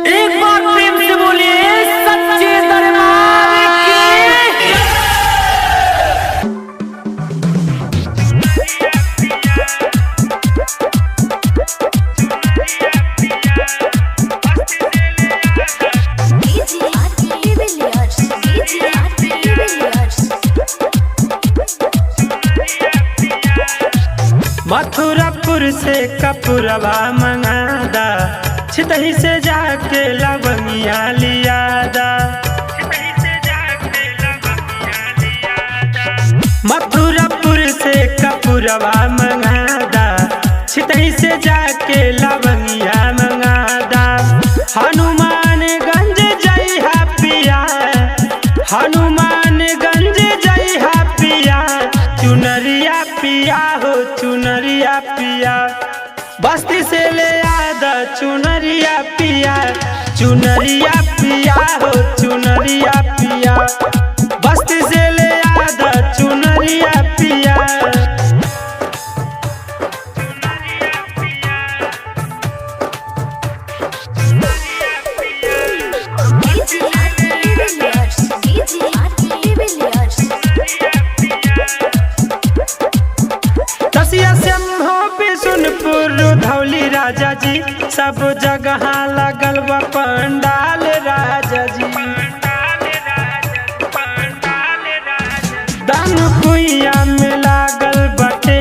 एक बार प्रेम से बोलिए सच्चे दरबार की। मथुरापुर से कपूरवा मंगादा, छितही से जाके लवंगिया लियादा। मथुरापुर से कपूरवा मंगादा, छितही से जाके लवंगिया मंगादा। हनुमानगंज जइहा पिया, हनुमानगंज जइहा पिया, चुनरिया पिया हो चुनरिया पिया। बस्ती से ले आदा चुनरिया पिया, चुनरिया पिया हो चुनरिया पिया। बस्ती से ले आदा चुनरिया पिया। सुनपुर धौली राजा जी, सब जगह लगल बा पंडाल राजा जी। दान कुइया में लागल बटे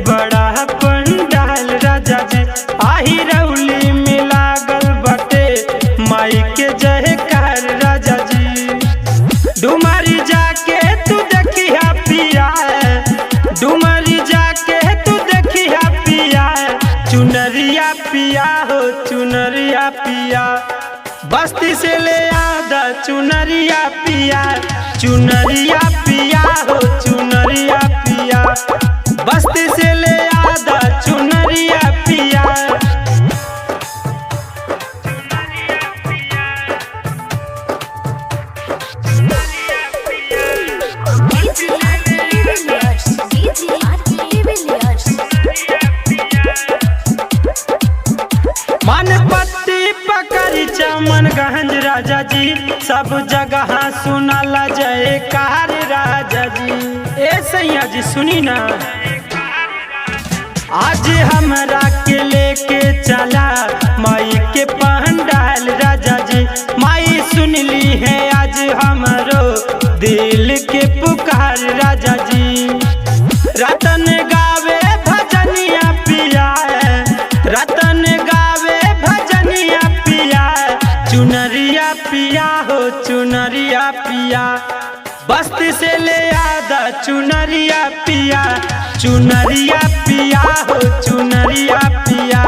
बड़ा पंडाल राजा जी। आही रौली में लागल बटे माई के जयकार राजा जी। डुमरी जाके तू देखिया पिया, डुमरी जाके तू देखिया पिया, चुनरिया पिया हो चुनरिया पिया। बस्ती से ले आदा चुनरिया पिया, चुनरिया पिया हो चुनरिया पिया। बस्ती से ले आदा चुनरिया पिया। मानपट्टी पकड़ी चमनगंज राजा जी, सब जगह सुनाला जयकार राजा जी। ए सैया जी सुनी ना, आज हमरा के लेके चला माई के पंडाल राजा जी। माई सुन ली है आज हमरो दिल के पुकार राजा जी। रतन गावे भजनिया पिया, रतन गावे भजनिया पिया, चुनरिया पिया हो चुनरिया पिया। बस्ती से ले आदा चुनरिया पिया, चुनरिया पिया हो चुनरिया पिया।